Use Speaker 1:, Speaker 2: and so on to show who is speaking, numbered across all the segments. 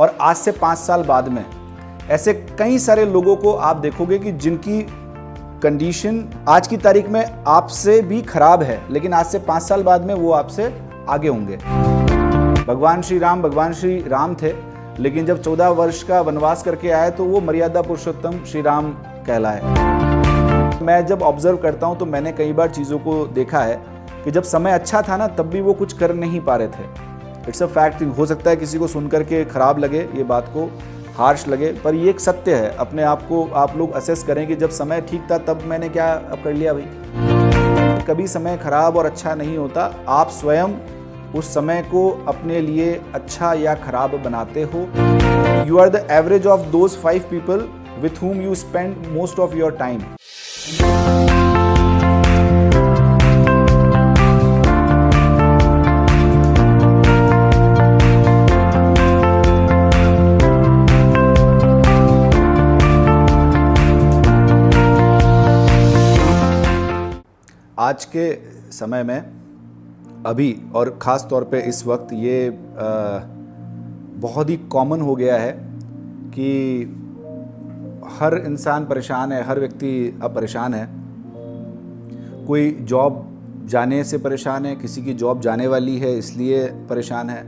Speaker 1: और आज से 5 साल बाद में ऐसे कई सारे लोगों को आप देखोगे कि जिनकी कंडीशन आज की तारीख में आपसे भी खराब है, लेकिन आज से 5 साल बाद में वो आपसे आगे होंगे। भगवान श्री राम थे, लेकिन जब 14 वर्ष का वनवास करके आए तो वो मर्यादा पुरुषोत्तम श्री राम कहलाए। मैं जब ऑब्जर्व करता हूँ तो मैंने कई बार चीज़ों को देखा है कि जब समय अच्छा था ना, तब भी वो कुछ कर नहीं पा रहे थे। It's a fact. हो सकता है किसी को सुनकर के खराब लगे, ये बात को हार्श लगे, पर ये एक सत्य है। अपने आप को आप लोग असेस करें कि जब समय ठीक था तब मैंने क्या अब कर लिया भाई। कभी समय खराब और अच्छा नहीं होता, आप स्वयं उस समय को अपने लिए अच्छा या खराब बनाते हो। You are the average of those 5 people with whom you spend most of your time. आज के समय में अभी और ख़ास तौर पे इस वक्त ये बहुत ही कॉमन हो गया है कि हर इंसान परेशान है, हर व्यक्ति अब परेशान है। कोई जॉब जाने से परेशान है, किसी की जॉब जाने वाली है इसलिए परेशान है,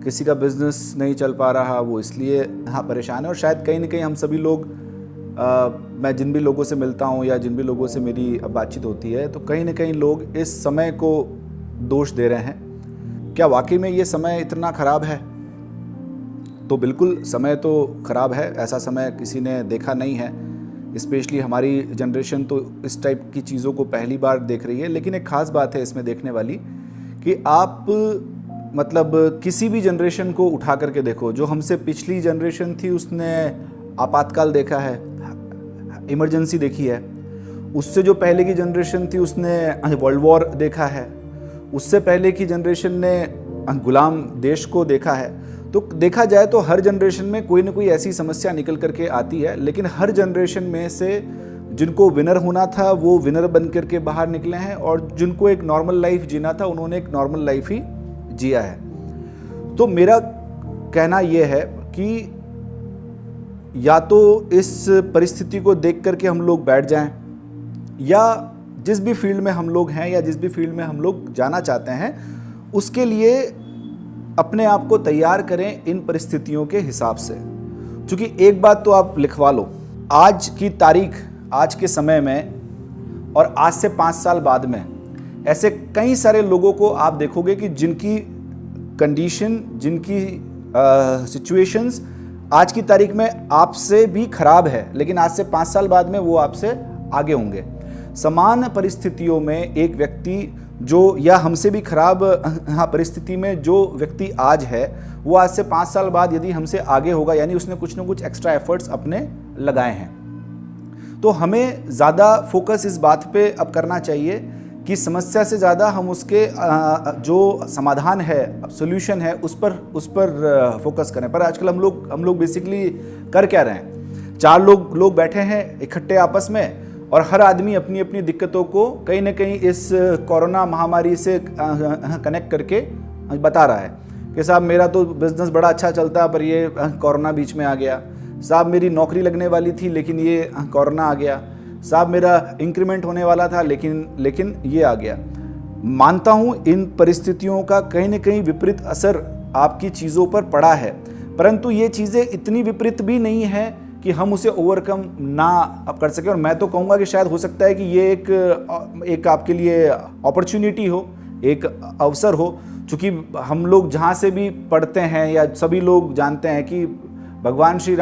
Speaker 1: किसी का बिज़नेस नहीं चल पा रहा वो इसलिए परेशान है। और शायद कहीं ना कहीं हम सभी लोग मैं जिन भी लोगों से मिलता हूँ या जिन भी लोगों से मेरी बातचीत होती है, तो कहीं ना कहीं लोग इस समय को दोष दे रहे हैं। क्या वाकई में ये समय इतना ख़राब है? तो बिल्कुल समय तो ख़राब है, ऐसा समय किसी ने देखा नहीं है। स्पेशली हमारी जनरेशन तो इस टाइप की चीज़ों को पहली बार देख रही है। लेकिन एक ख़ास बात है इसमें देखने वाली कि आप मतलब किसी भी जनरेशन को उठा करके देखो। जो हमसे पिछली जनरेशन थी उसने आपातकाल देखा है, इमरजेंसी देखी है। उससे जो पहले की जनरेशन थी उसने वर्ल्ड वॉर देखा है। उससे पहले की जनरेशन ने गुलाम देश को देखा है। तो देखा जाए तो हर जनरेशन में कोई ना कोई ऐसी समस्या निकल करके आती है, लेकिन हर जनरेशन में से जिनको विनर होना था वो विनर बन करके बाहर निकले हैं, और जिनको एक नॉर्मल लाइफ जीना था उन्होंने एक नॉर्मल लाइफ ही जिया है। तो मेरा कहना यह है कि या तो इस परिस्थिति को देख करके हम लोग बैठ जाएं, या जिस भी फील्ड में हम लोग हैं या जिस भी फील्ड में हम लोग जाना चाहते हैं उसके लिए अपने आप को तैयार करें इन परिस्थितियों के हिसाब से। क्योंकि एक बात तो आप लिखवा लो, आज की तारीख, आज के समय में और आज से 5 साल बाद में ऐसे कई सारे लोगों को आप देखोगे कि जिनकी कंडीशन, जिनकी सिचुएशंस आज की तारीख में आपसे भी खराब है, लेकिन आज से 5 साल बाद में वो आपसे आगे होंगे। समान परिस्थितियों में एक व्यक्ति जो या हमसे भी खराब परिस्थिति में जो व्यक्ति आज है वो आज से 5 साल बाद यदि हमसे आगे होगा, यानी उसने कुछ ना कुछ एक्स्ट्रा एफर्ट्स अपने लगाए हैं। तो हमें ज़्यादा फोकस इस बात पे अब करना चाहिए कि समस्या से ज़्यादा हम उसके जो समाधान है, सॉल्यूशन है, उस पर फोकस करें। पर आजकल हम लोग बेसिकली कर क्या रहे हैं? 4 लोग बैठे हैं इकट्ठे आपस में, और हर आदमी अपनी अपनी दिक्कतों को कहीं ना कहीं इस कोरोना महामारी से कनेक्ट करके बता रहा है कि साहब मेरा तो बिज़नेस बड़ा अच्छा चलता पर ये कोरोना बीच में आ गया, साहब मेरी नौकरी लगने वाली थी लेकिन ये कोरोना आ गया, साहब मेरा इंक्रीमेंट होने वाला था लेकिन ये आ गया। मानता हूँ इन परिस्थितियों का कहीं ना कहीं विपरीत असर आपकी चीज़ों पर पड़ा है, परंतु ये चीज़ें इतनी विपरीत भी नहीं है कि हम उसे ओवरकम ना अब कर सकें। और मैं तो कहूँगा कि शायद हो सकता है कि ये एक आपके लिए अपॉर्चुनिटी हो, एक अवसर हो। चूँकि हम लोग जहाँ से भी पढ़ते हैं या सभी लोग जानते हैं कि भगवान श्री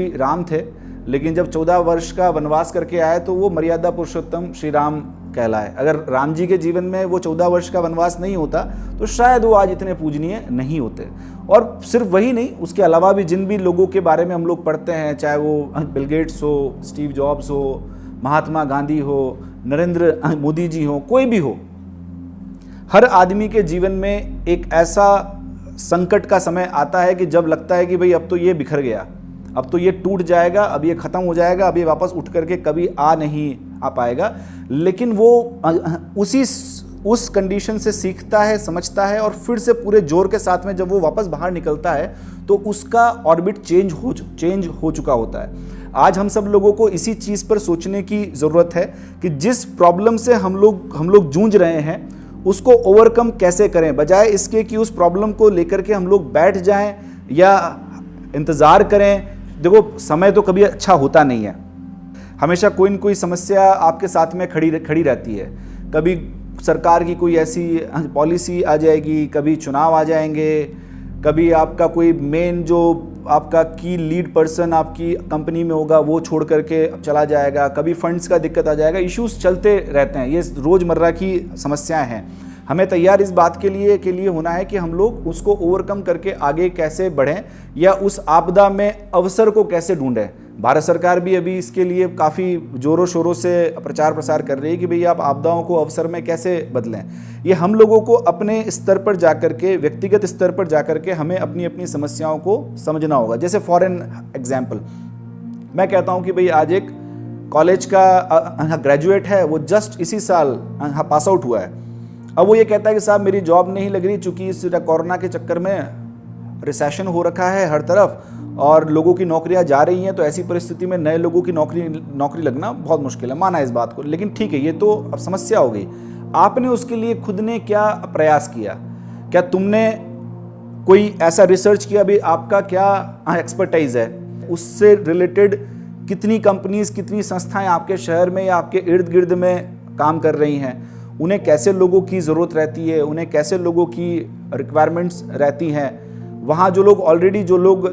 Speaker 1: राम थे, लेकिन जब 14 वर्ष का वनवास करके आए तो वो मर्यादा पुरुषोत्तम श्री राम कहलाए। अगर राम जी के जीवन में वो 14 वर्ष का वनवास नहीं होता तो शायद वो आज इतने पूजनीय नहीं होते। और सिर्फ वही नहीं, उसके अलावा भी जिन भी लोगों के बारे में हम लोग पढ़ते हैं, चाहे वो बिल गेट्स हो, स्टीव जॉब्स हो, महात्मा गांधी हो, नरेंद्र मोदी जी हो, कोई भी हो, हर आदमी के जीवन में एक ऐसा संकट का समय आता है कि जब लगता है कि भाई अब तो ये बिखर गया, अब तो ये टूट जाएगा, अब ये ख़त्म हो जाएगा, अब ये वापस उठ करके कभी नहीं आ पाएगा। लेकिन वो उसी उस कंडीशन से सीखता है, समझता है और फिर से पूरे जोर के साथ में जब वो वापस बाहर निकलता है तो उसका ऑर्बिट चेंज हो चुका होता है। आज हम सब लोगों को इसी चीज़ पर सोचने की ज़रूरत है कि जिस प्रॉब्लम से हम लोग जूझ रहे हैं उसको ओवरकम कैसे करें, बजाय इसके कि उस प्रॉब्लम को लेकर के हम लोग बैठ जाएं या इंतज़ार करें। देखो, समय तो कभी अच्छा होता नहीं है, हमेशा कोई न कोई समस्या आपके साथ में खड़ी रहती है। कभी सरकार की कोई ऐसी पॉलिसी आ जाएगी, कभी चुनाव आ जाएंगे, कभी आपका कोई मेन जो आपका की लीड पर्सन आपकी कंपनी में होगा वो छोड़ करके चला जाएगा, कभी फंड्स का दिक्कत आ जाएगा। इश्यूज चलते रहते हैं, ये रोज़मर्रा की समस्याएं हैं। हमें तैयार इस बात के लिए होना है कि हम लोग उसको ओवरकम करके आगे कैसे बढ़ें या उस आपदा में अवसर को कैसे ढूंढें। भारत सरकार भी अभी इसके लिए काफ़ी ज़ोरों शोरों से प्रचार प्रसार कर रही है कि भाई आप आपदाओं को अवसर में कैसे बदलें। ये हम लोगों को अपने स्तर पर जाकर के, व्यक्तिगत स्तर पर जाकर के हमें अपनी अपनी समस्याओं को समझना होगा। जैसे फॉर एन एग्जाम्पल मैं कहता हूँ कि भाई आज एक कॉलेज का ग्रेजुएट है, वो जस्ट इसी साल पास आउट हुआ है। अब वो ये कहता है कि साहब मेरी जॉब नहीं लग रही, चूँकि इस कोरोना के चक्कर में रिसेशन हो रखा है हर तरफ और लोगों की नौकरियां जा रही हैं, तो ऐसी परिस्थिति में नए लोगों की नौकरी लगना बहुत मुश्किल है। माना इस बात को, लेकिन ठीक है, ये तो अब समस्या हो गई। आपने उसके लिए खुद ने क्या प्रयास किया? क्या तुमने कोई ऐसा रिसर्च किया भी आपका क्या एक्सपर्टाइज है, उससे रिलेटेड कितनी कंपनीज, कितनी संस्थाएं आपके शहर में या आपके इर्द गिर्द में काम कर रही हैं, उन्हें कैसे लोगों की ज़रूरत रहती है, उन्हें कैसे लोगों की रिक्वायरमेंट्स रहती हैं। वहाँ जो लोग ऑलरेडी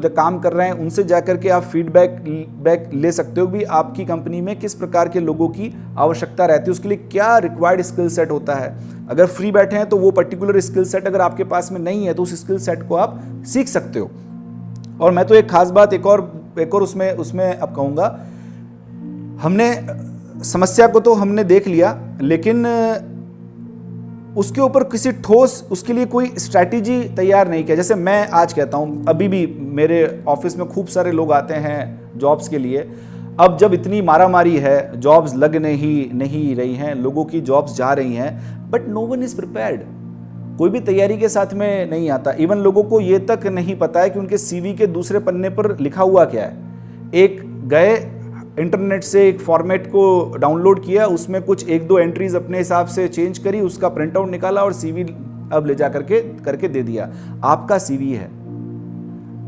Speaker 1: काम कर रहे हैं उनसे जाकर के आप फीडबैक ले सकते हो भी आपकी कंपनी में किस प्रकार के लोगों की आवश्यकता रहती है, उसके लिए क्या रिक्वायर्ड स्किल सेट होता है। अगर फ्री बैठे हैं तो वो पर्टिकुलर स्किल सेट अगर आपके पास में नहीं है तो उस स्किल सेट को आप सीख सकते हो। और मैं तो एक खास बात एक और उसमें अब कहूँगा, हमने समस्या को तो हमने देख लिया, लेकिन उसके ऊपर किसी ठोस उसके लिए कोई स्ट्रैटेजी तैयार नहीं किया। जैसे मैं आज कहता हूँ, अभी भी मेरे ऑफिस में खूब सारे लोग आते हैं जॉब्स के लिए। अब जब इतनी मारामारी है, जॉब्स लग नहीं रही हैं, लोगों की जॉब्स जा रही हैं, but no one is prepared. कोई भी तैयारी के साथ में नहीं आता। इवन लोगों को ये तक नहीं पता है कि उनके सीवी के दूसरे पन्ने पर लिखा हुआ क्या है। एक गए इंटरनेट से एक फॉर्मेट को डाउनलोड किया, उसमें कुछ 1-2 एंट्रीज अपने हिसाब से चेंज करी, उसका प्रिंट आउट निकाला और सीवी अब ले जा करके दे दिया। आपका सीवी है,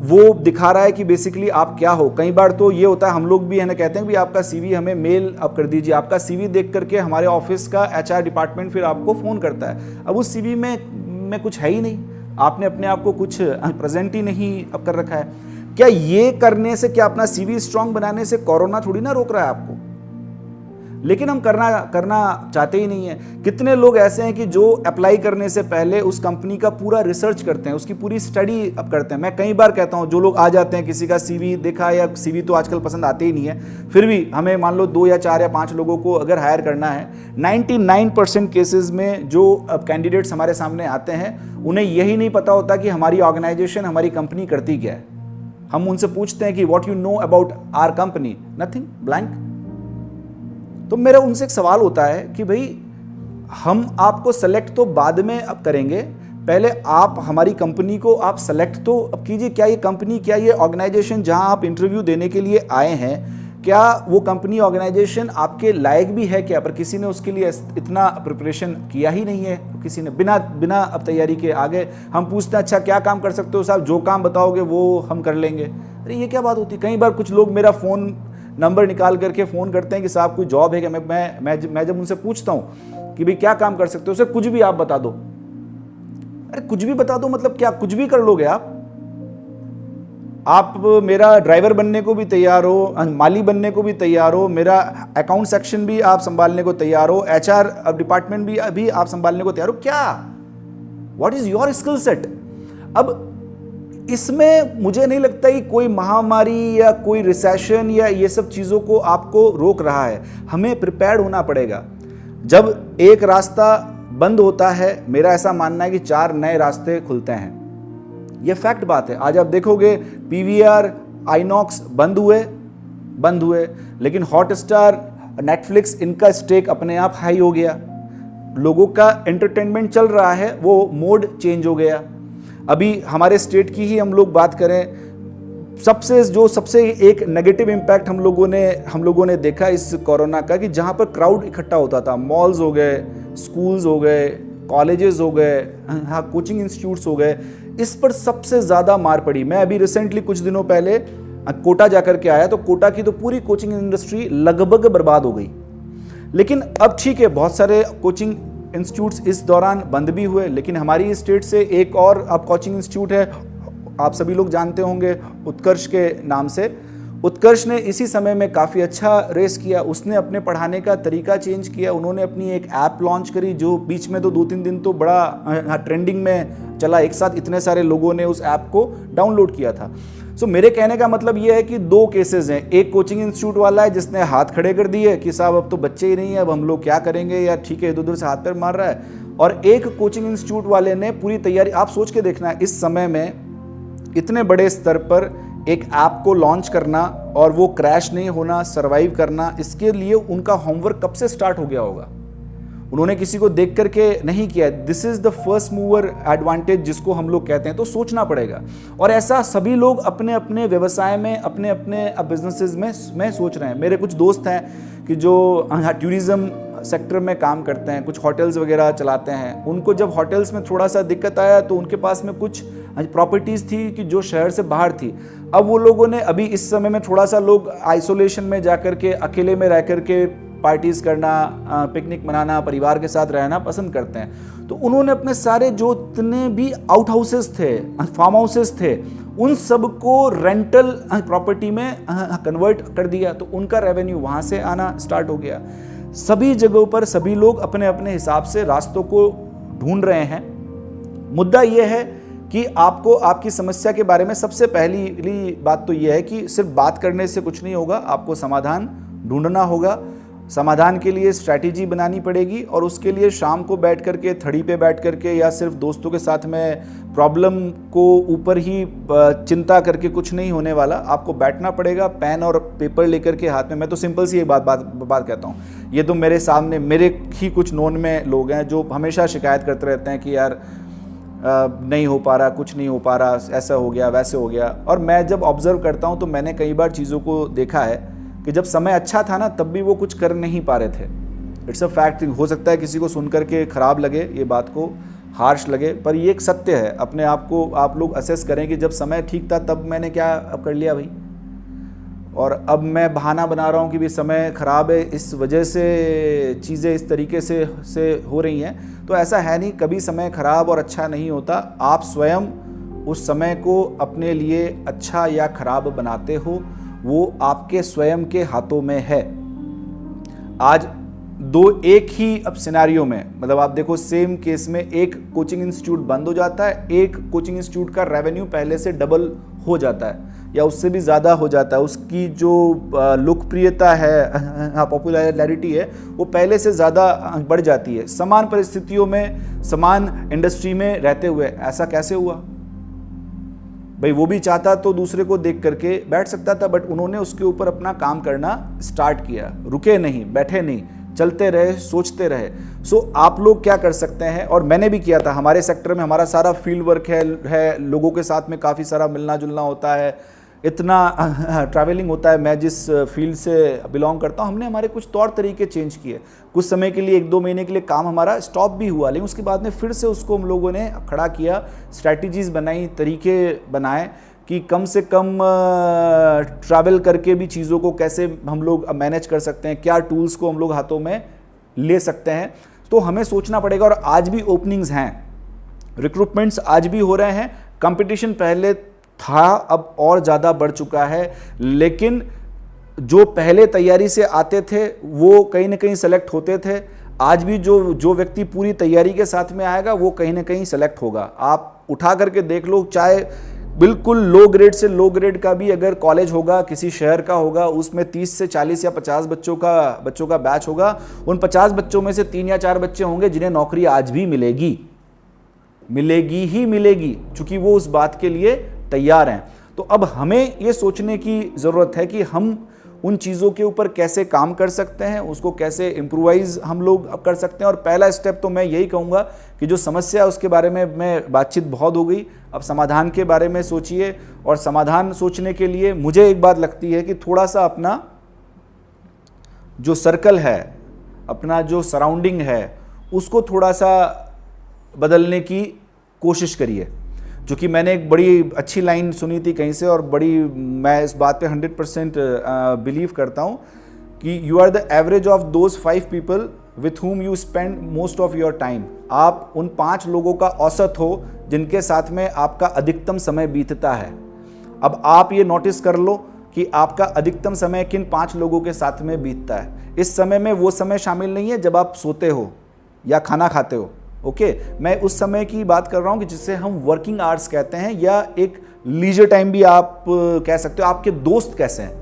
Speaker 1: वो दिखा रहा है कि बेसिकली आप क्या हो। कई बार तो ये होता है, हम लोग भी है ना कहते हैं कि आपका सीवी हमें मेल अब कर दीजिए। आपका सीवी देख करके हमारे ऑफिस का एचआर डिपार्टमेंट फिर आपको फ़ोन करता है। अब उस सीवी में कुछ है ही नहीं, आपने अपने आप को कुछ प्रेजेंट ही नहीं अब कर रखा है। क्या ये करने से, क्या अपना सीवी स्ट्रांग बनाने से कोरोना थोड़ी ना रोक रहा है आपको? लेकिन हम करना चाहते ही नहीं है। कितने लोग ऐसे हैं कि जो अप्लाई करने से पहले उस कंपनी का पूरा रिसर्च करते हैं, उसकी पूरी स्टडी अब करते हैं। मैं कई बार कहता हूं, जो लोग आ जाते हैं, किसी का सीवी देखा, या सीवी तो आजकल पसंद आते ही नहीं है, फिर भी हमें मान लो 2 या 4 या 5 लोगों को अगर हायर करना है, 99% केसेस में जो अब कैंडिडेट्स हमारे सामने आते हैं उन्हें यही नहीं पता होता कि हमारी ऑर्गेनाइजेशन, हमारी कंपनी करती क्या है। हम उनसे पूछते हैं कि what you know about our company, nothing, blank. तो मेरा उनसे एक सवाल होता है कि भाई हम आपको सेलेक्ट तो बाद में अब करेंगे, पहले आप हमारी कंपनी को आप सेलेक्ट तो अब कीजिए। क्या ये कंपनी, क्या ये ऑर्गेनाइजेशन जहां आप इंटरव्यू देने के लिए आए हैं, क्या वो कंपनी ऑर्गेनाइजेशन आपके लायक भी है क्या? पर किसी ने उसके लिए इतना प्रिपरेशन किया ही नहीं है, किसी ने बिना अब तैयारी के आगे हम पूछते हैं, अच्छा क्या काम कर सकते हो साहब, जो काम बताओगे वो हम कर लेंगे। अरे ये क्या बात होती है? कई बार कुछ लोग मेरा फ़ोन नंबर निकाल करके फ़ोन करते हैं कि साहब कोई जॉब है क्या। मैं जब उनसे पूछता हूँ कि भाई क्या काम कर सकते हो, उसे कुछ भी आप बता दो। अरे कुछ भी बता दो मतलब क्या कुछ भी कर लोगे आप मेरा ड्राइवर बनने को भी तैयार हो, माली बनने को भी तैयार हो, मेरा अकाउंट सेक्शन भी आप संभालने को तैयार हो, एचआर डिपार्टमेंट भी आप संभालने को तैयार हो। क्या, what is your skill set? अब इसमें मुझे नहीं लगता कि कोई महामारी या कोई रिसेशन या ये सब चीज़ों को आपको रोक रहा है। हमें प्रिपेयर्ड होना पड़ेगा। जब एक रास्ता बंद होता है, मेरा ऐसा मानना है कि 4 नए रास्ते खुलते हैं। ये फैक्ट बात है। आज आप देखोगे पीवीआर, आइनॉक्स बंद हुए, लेकिन हॉटस्टार, नेटफ्लिक्स, इनका स्टेक अपने आप हाई हो गया। लोगों का एंटरटेनमेंट चल रहा है वो मोड चेंज हो गया। अभी हमारे स्टेट की ही हम लोग बात करें, सबसे एक नेगेटिव इम्पैक्ट हम लोगों ने देखा इस कोरोना का, कि जहाँ पर क्राउड इकट्ठा होता था, मॉल्स हो गए, स्कूल्स हो गए, कॉलेजेस हो गए, हाँ कोचिंग इंस्टीट्यूट्स हो गए, इस पर सबसे ज़्यादा मार पड़ी। मैं अभी रिसेंटली कुछ दिनों पहले कोटा जाकर के आया, तो कोटा की तो पूरी कोचिंग इंडस्ट्री लगभग बर्बाद हो गई। लेकिन अब ठीक है, बहुत सारे कोचिंग इंस्टीट्यूट्स इस दौरान बंद भी हुए, लेकिन हमारी स्टेट से एक और अब कोचिंग इंस्टीट्यूट है, आप सभी लोग जानते होंगे, उत्कर्ष के नाम से। उत्कर्ष ने इसी समय में काफ़ी अच्छा रेस किया, उसने अपने पढ़ाने का तरीका चेंज किया। उन्होंने अपनी एक ऐप लॉन्च करी, जो बीच में तो 2-3 दिन तो बड़ा ट्रेंडिंग में चला, एक साथ इतने सारे लोगों ने उस ऐप को डाउनलोड किया था। सो मेरे कहने का मतलब ये है कि 2 केसेस हैं। एक कोचिंग इंस्टीट्यूट वाला है जिसने हाथ खड़े कर दिए कि साहब अब तो बच्चे ही नहीं है, अब हम लोग क्या करेंगे, या ठीक है इधर उधर से हाथ पैर मार रहा है। और एक कोचिंग इंस्टीट्यूट वाले ने पूरी तैयारी, आप सोच के देखना, इस समय में इतने बड़े स्तर पर एक ऐप को लॉन्च करना और वो क्रैश नहीं होना, सरवाइव करना, इसके लिए उनका होमवर्क कब से स्टार्ट हो गया होगा। उन्होंने किसी को देख करके नहीं किया। This is the first mover advantage जिसको हम लोग कहते हैं, तो सोचना पड़ेगा। और ऐसा सभी लोग अपने अपने व्यवसाय में, अपने अपने बिजनेसेस में सोच रहे हैं। मेरे कुछ दोस्त हैं कि जो टूरिज्म सेक्टर में काम करते हैं, कुछ होटल्स वगैरह चलाते हैं। उनको जब होटल्स में थोड़ा सा दिक्कत आया तो उनके पास में कुछ प्रॉपर्टीज़ थी कि जो शहर से बाहर थी। अब वो लोगों ने, अभी इस समय में थोड़ा सा लोग आइसोलेशन में जाकर के, अकेले में रह कर के पार्टीज़ करना, पिकनिक मनाना, परिवार के साथ रहना पसंद करते हैं। तो उन्होंने अपने सारे जो जितने भी आउट हाउसेस थे, फार्म हाउसेस थे, उन सब को रेंटल प्रॉपर्टी में कन्वर्ट कर दिया। तो उनका रेवेन्यू वहाँ से आना स्टार्ट हो गया। सभी जगहों पर सभी लोग अपने अपने हिसाब से रास्तों को ढूंढ रहे हैं। मुद्दा यह है कि आपको आपकी समस्या के बारे में सबसे पहली बात तो यह है कि सिर्फ बात करने से कुछ नहीं होगा, आपको समाधान ढूंढना होगा। समाधान के लिए स्ट्रैटेजी बनानी पड़ेगी, और उसके लिए शाम को बैठ करके, थड़ी पे बैठ करके, या सिर्फ दोस्तों के साथ में प्रॉब्लम को ऊपर ही चिंता करके कुछ नहीं होने वाला। आपको बैठना पड़ेगा, पेन और पेपर लेकर के हाथ में। मैं तो सिंपल सी एक बात कहता हूँ, ये तो मेरे सामने मेरे ही कुछ नोन में लोग हैं जो हमेशा शिकायत करते रहते हैं कि यार नहीं हो पा रहा, कुछ नहीं हो पा रहा, ऐसा हो गया, वैसे हो गया। और मैं जब ऑब्जर्व करता हूँ तो मैंने कई बार चीज़ों को देखा है कि जब समय अच्छा था ना, तब भी वो कुछ कर नहीं पा रहे थे। It's a fact. हो सकता है किसी को सुनकर के खराब लगे, ये बात को हार्श लगे, पर ये एक सत्य है। अपने आप को आप लोग असेस करें कि जब समय ठीक था तब मैंने क्या अब कर लिया भाई, और अब मैं बहाना बना रहा हूँ कि भी समय ख़राब है, इस वजह से चीज़ें इस तरीके से हो रही हैं। तो ऐसा है नहीं, कभी समय ख़राब और अच्छा नहीं होता। आप स्वयं उस समय को अपने लिए अच्छा या ख़राब बनाते हो, वो आपके स्वयं के हाथों में है। आज एक ही अब सिनेरियो में, मतलब आप देखो, सेम केस में एक कोचिंग इंस्टीट्यूट बंद हो जाता है, एक कोचिंग इंस्टीट्यूट का रेवेन्यू पहले से डबल हो जाता है या उससे भी ज़्यादा हो जाता है। उसकी जो लोकप्रियता है, पॉपुलैरिटी है, वो पहले से ज़्यादा बढ़ जाती है। समान परिस्थितियों में, समान इंडस्ट्री में रहते हुए ऐसा कैसे हुआ भाई? वो भी चाहता तो दूसरे को देख करके बैठ सकता था, बट उन्होंने उसके ऊपर अपना काम करना स्टार्ट किया, रुके नहीं, बैठे नहीं, चलते रहे, सोचते रहे। सो आप लोग क्या कर सकते हैं, और मैंने भी किया था। हमारे सेक्टर में हमारा सारा फील्ड वर्क है, लोगों के साथ में काफ़ी सारा मिलना जुलना होता है, इतना ट्रैवलिंग होता है। मैं जिस फील्ड से बिलोंग करता हूँ, हमने हमारे कुछ तौर तरीके चेंज किए। कुछ समय के लिए, 1-2 महीने के लिए काम हमारा स्टॉप भी हुआ, लेकिन उसके बाद में फिर से उसको हम लोगों ने खड़ा किया, स्ट्रैटेजीज़ बनाई, तरीके बनाए कि कम से कम ट्रैवल करके भी चीज़ों को कैसे हम लोग मैनेज कर सकते हैं, क्या टूल्स को हम लोग हाथों में ले सकते हैं। तो हमें सोचना पड़ेगा। और आज भी ओपनिंग्स हैं, रिक्रूटमेंट्स आज भी हो रहे हैं। कंपटीशन पहले था, अब और ज़्यादा बढ़ चुका है, लेकिन जो पहले तैयारी से आते थे वो कहीं ना कहीं सेलेक्ट होते थे। आज भी जो व्यक्ति पूरी तैयारी के साथ में आएगा वो कहीं ना कहीं सेलेक्ट होगा। आप उठा करके देख लो, चाहे बिल्कुल लो ग्रेड से लो ग्रेड का भी अगर कॉलेज होगा, किसी शहर का होगा, उसमें 30 से 40 या 50 बच्चों का बैच होगा। उन 50 बच्चों में से 3 या 4 बच्चे होंगे जिन्हें नौकरी आज भी मिलेगी ही मिलेगी, क्योंकि वो उस बात के लिए तैयार हैं। तो अब हमें ये सोचने की ज़रूरत है कि हम उन चीज़ों के ऊपर कैसे काम कर सकते हैं, उसको कैसे इम्प्रोवाइज हम लोग कर सकते हैं। और पहला स्टेप तो मैं यही कहूँगा कि जो समस्या है उसके बारे में बातचीत बहुत हो गई, अब समाधान के बारे में सोचिए। और समाधान सोचने के लिए मुझे एक बात लगती है कि थोड़ा सा अपना जो सर्कल है, अपना जो सराउंडिंग है, उसको थोड़ा सा बदलने की कोशिश करिए। जो कि मैंने एक बड़ी अच्छी लाइन सुनी थी कहीं से, और मैं इस बात पे 100% बिलीव करता हूँ कि you are the average of those 5 people with whom you spend most of your time. आप उन 5 लोगों का औसत हो जिनके साथ में आपका अधिकतम समय बीतता है। अब आप ये नोटिस कर लो कि आपका अधिकतम समय किन 5 लोगों के साथ में बीतता है। इस समय में वो समय शामिल नहीं है जब आप सोते हो या खाना खाते हो, ओके। मैं उस समय की बात कर रहा हूं कि जिसे हम वर्किंग आवर्स कहते हैं, या एक लीजर टाइम भी आप कह सकते हो। आपके दोस्त कैसे हैं,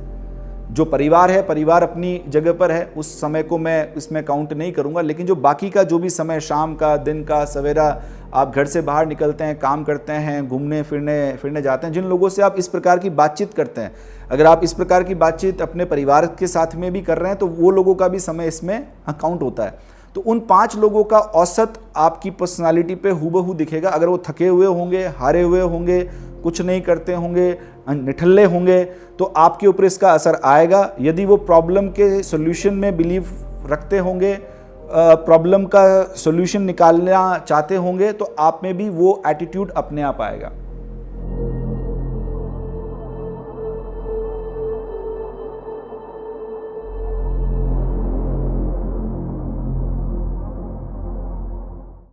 Speaker 1: जो परिवार है, परिवार अपनी जगह पर है, उस समय को मैं इसमें काउंट नहीं करूंगा। लेकिन जो बाकी का जो भी समय, शाम का, दिन का, सवेरा, आप घर से बाहर निकलते हैं, काम करते हैं, घूमने फिरने जाते हैं, जिन लोगों से आप इस प्रकार की बातचीत करते हैं, अगर आप इस प्रकार की बातचीत अपने परिवार के साथ में भी कर रहे हैं तो वो लोगों का भी समय इसमें काउंट होता है। तो उन 5 लोगों का औसत आपकी पर्सनालिटी पे हूबहू दिखेगा। अगर वो थके हुए होंगे, हारे हुए होंगे, कुछ नहीं करते होंगे, निठल्ले होंगे, तो आपके ऊपर इसका असर आएगा। यदि वो प्रॉब्लम के सॉल्यूशन में बिलीव रखते होंगे, प्रॉब्लम का सॉल्यूशन निकालना चाहते होंगे, तो आप में भी वो एटीट्यूड अपने आप आएगा।